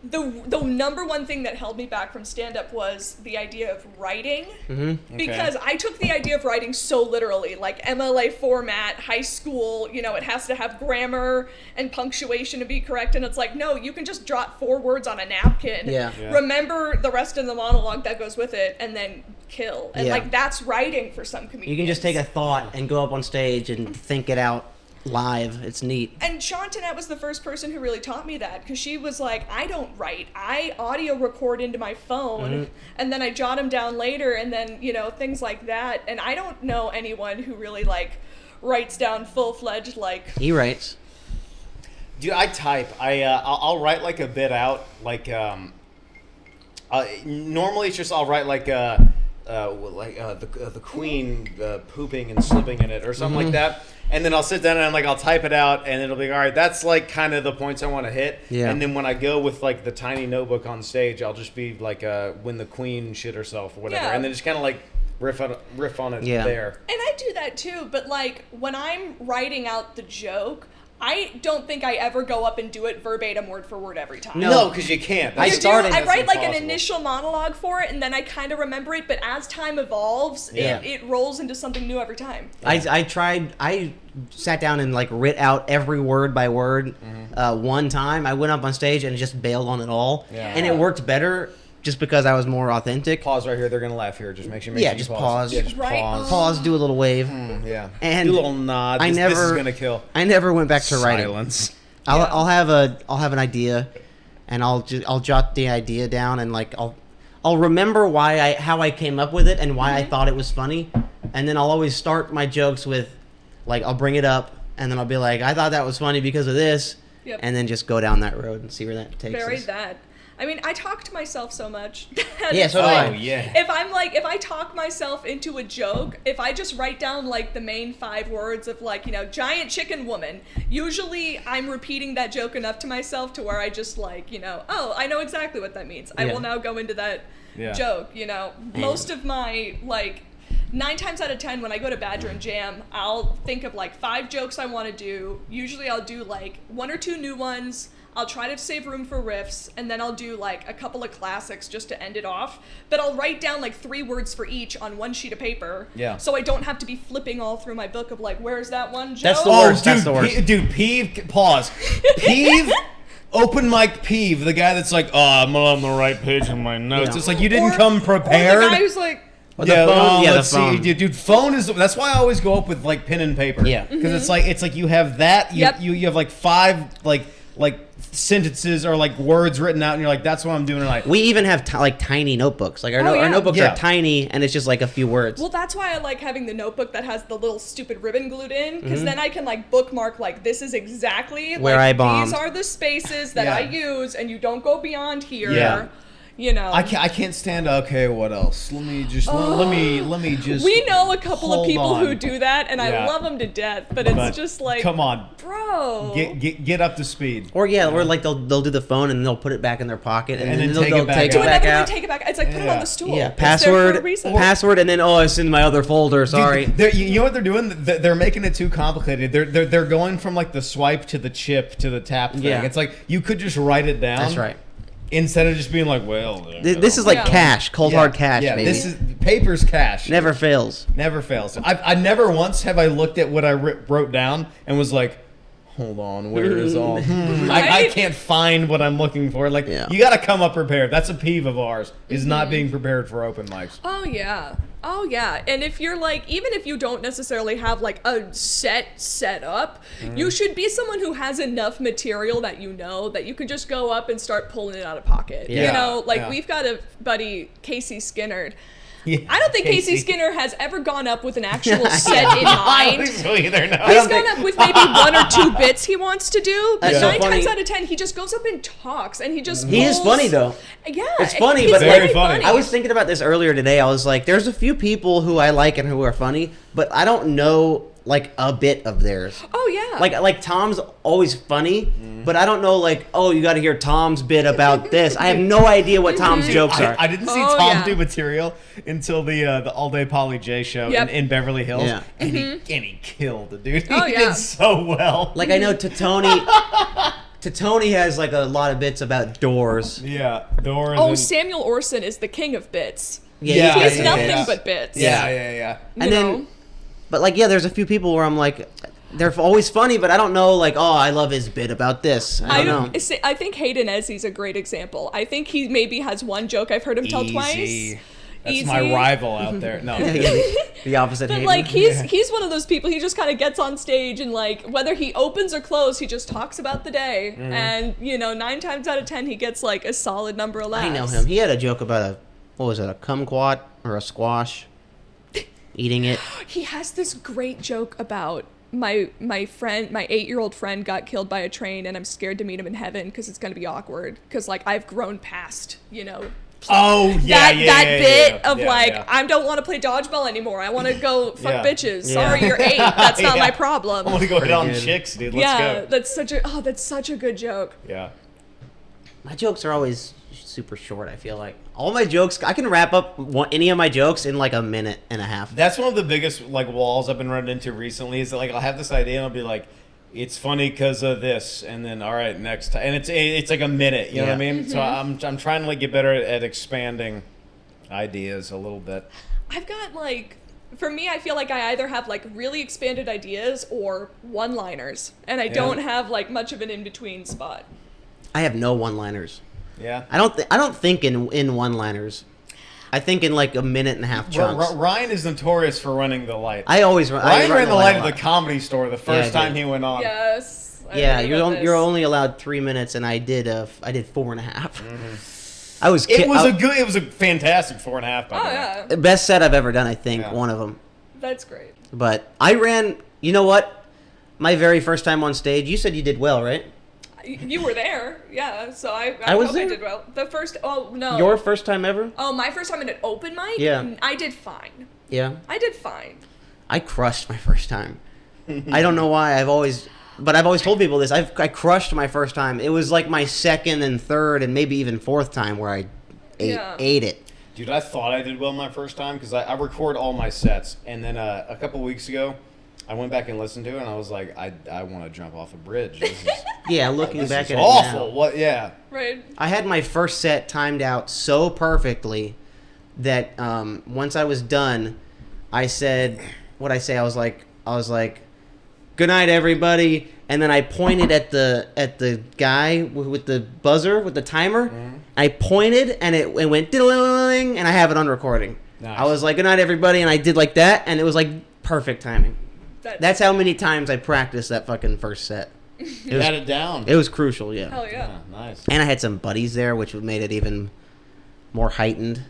the number one thing that held me back from stand-up was the idea of writing. Because I took the idea of writing so literally, like MLA format, high school, it has to have grammar and punctuation to be correct, and it's like, no, you can just jot 4 words on a napkin, remember the rest of the monologue that goes with it, and then kill. And like, that's writing for some comedians. You can just take a thought and go up on stage and think it out live. It's neat. And Shantanette was the first person who really taught me that, because she was like, I don't write. I audio record into my phone, and then I jot them down later, and then, things like that. And I don't know anyone who really, like, writes down full-fledged, like... He writes. Dude, I type. I'll write, like, a bit out, like, normally it's just I'll write, like, the Queen pooping and slipping in it or something like that. And then I'll sit down and I'll type it out, and it'll be all right. That's like kind of the points I want to hit. Yeah. And then when I go with like the tiny notebook on stage, I'll just be like when the Queen shit herself or whatever, and then just kind of like riff on it there. And I do that too, but like when I'm writing out the joke, I don't think I ever go up and do it verbatim word for word every time. No, because you can't. I write like an initial monologue for it, and then I kind of remember it, but as time evolves, it rolls into something new every time. I sat down and like writ out every word by word one time. I went up on stage and just bailed on it all. Yeah. And it worked better just because I was more authentic. Pause right here. They're going to laugh here. Just make sure you pause. Yeah, just pause. Pause, do a little wave. And do a little nod. This is going to kill. I never went back to writing. Silence. I'll have an idea, and I'll jot the idea down, and like I'll remember how I came up with it and why I thought it was funny, and then I'll always start my jokes with like I'll bring it up, and then I'll be like, I thought that was funny because of this, and then just go down that road and see where that takes us. Very that. I mean, I talk to myself so much. Yeah, so do I. Oh, yeah. If I talk myself into a joke, if I just write down, like, the main 5 words of, like, giant chicken woman, usually I'm repeating that joke enough to myself to where I just, like, oh, I know exactly what that means. I will now go into that joke, Most of my, like... 9 times out of 10, when I go to Badger and Jam, I'll think of, like, 5 jokes I want to do. Usually I'll do, like, 1 or 2 new ones. I'll try to save room for riffs, and then I'll do, like, a couple of classics just to end it off. But I'll write down, like, 3 words for each on 1 sheet of paper. Yeah. So I don't have to be flipping all through my book of, like, where's that one joke? That's the worst. That's the worst. Dude, Peeve, pause. Peeve... Open mic Peeve, the guy that's like, I'm on the right page in my notes. Yeah. It's like you didn't come prepared. Or the guy who's like... Let's see, dude. Phone is. That's why I always go up with like pen and paper. Yeah, because it's like you have that. You have like 5 like sentences or like words written out, and you're like, that's what I'm doing tonight. We even have tiny notebooks. Like our notebooks are tiny, and it's just like a few words. Well, that's why I like having the notebook that has the little stupid ribbon glued in, because then I can like bookmark like this is exactly where I bombed. These are the spaces that I use, and you don't go beyond here. Yeah. I can't stand. Okay, what else? Let me just. We know a couple of people who do that, and I love them to death. But it's just like, come on, bro, get up to speed. Or like they'll do the phone and they'll put it back in their pocket and then they'll take it back out. Take it back. It's like put it on the stool. Yeah, password, and then it's in my other folder. Sorry. Dude, you know what they're doing? They're making it too complicated. They're going from like the swipe to the chip to the tap thing. Yeah. It's like you could just write it down. That's right. Instead of just being like, well... This is like cash, cold hard cash, baby. This is... Paper's cash. Never fails. Never fails. I never once have I looked at what I wrote down and was like, hold on, where is all... I can't find what I'm looking for. Like, you got to come up prepared. That's a peeve of ours, is not being prepared for open mics. Oh, yeah. And if you're like, even if you don't necessarily have like a set up, you should be someone who has enough material that that you can just go up and start pulling it out of pocket. We've got a buddy, Casey Skinner. Yeah, I don't think Casey Skinner has ever gone up with an actual set in mind. I don't think so either, no. He's gone up with maybe 1 or 2 bits he wants to do, but 9 times out of 10, he just goes up and talks, and he is funny, though. Yeah. It's funny, but very funny. I was thinking about this earlier today. I was like, there's a few people who I like and who are funny, but I don't know like a bit of theirs. Oh yeah. Like Tom's always funny, but I don't know like, oh, you got to hear Tom's bit about this. I have no idea what Tom's jokes are. I didn't see Tom do material until the All Day Polly J show in Beverly Hills, and he killed the dude. He did so well. Like I know to Tony. Tony has like a lot of bits about doors. Yeah, doors. Oh, and, Samuel Orson is the king of bits. Yeah, He's yeah, nothing yeah. but bits. yeah. You And know? then, but like, yeah, there's a few people where I'm like, they're always funny, but I don't know, like, oh, I love his bit about this. I don't know. I think Hayden Ezzy's a great example. I think he maybe has one joke I've heard him tell twice. That's Easy. my rival out there. No. The opposite. But Hayden. like he's one of those people. He just kind of gets on stage and like whether he opens or closes, he just talks about the day. Mm-hmm. And 9 times out of 10, he gets like a solid number of laughs. I know him. He had a joke about what was it, a kumquat or a squash? Eating it. He has this great joke about my 8-year-old friend got killed by a train, and I'm scared to meet him in heaven because it's gonna be awkward. Because like I've grown past, Oh yeah, that bit of yeah. I don't want to play dodgeball anymore. I want to go fuck Yeah. bitches. Yeah. Sorry, you're 8. That's not Yeah. my problem. I want to go hit on good. chicks, dude. Let's go. That's such a good joke. Yeah. My jokes are always super short, I feel like. All my jokes, I can wrap up any of my jokes in like a minute and a half. That's one of the biggest like walls I've been running into recently. Is that like I'll have this idea and I'll be like, it's funny because of this, and then all right, next time, and it's like a minute. You know what I mean? So I'm trying to like get better at expanding ideas a little bit. I've got like, for me, I feel like I either have like really expanded ideas or one-liners, and I don't have like much of an in-between spot. I have no one-liners. Yeah. I don't think in one-liners. I think in like a minute and a half chunks. Ryan is notorious for running the light. Ryan Ran the light a at the lot. Comedy Store the first Yeah, I time did. he went on. Yes. I Yeah, heard you're about you're this. only allowed 3 minutes, and I did 4.5. It was a fantastic 4.5. By Oh the way. yeah, Best set I've ever done, I think. Yeah. One of them. that's great. But I ran. You know what? My very first time on stage. You said you did well, right? You were there, yeah. So I was hope there? I did well. The first, oh no, Your first time ever? oh my first time in an open mic. Yeah. I did fine. Yeah. I did fine. I crushed my first time. I don't know why. I've always told people this. I crushed my first time. It was like my second and third and maybe even fourth time where I ate it. Dude, I thought I did well my first time because I record all my sets, and then a couple weeks ago, I went back and listened to it, and I was like, I want to jump off a bridge. This is, Yeah, looking this back is at awful. it now. What? Yeah. Right. I had my first set timed out so perfectly that once I was done, I said, what'd I say? I was like, good night, everybody. And then I pointed at the guy with the buzzer, with the timer. Mm-hmm. I pointed, and it went ding, and I have it on recording. Nice. I was like, good night, everybody, and I did like that, and it was like perfect timing. That's how many times I practiced that fucking first set. You had it down. It was crucial, yeah. Hell yeah. Nice. And I had some buddies there, which made it even more heightened.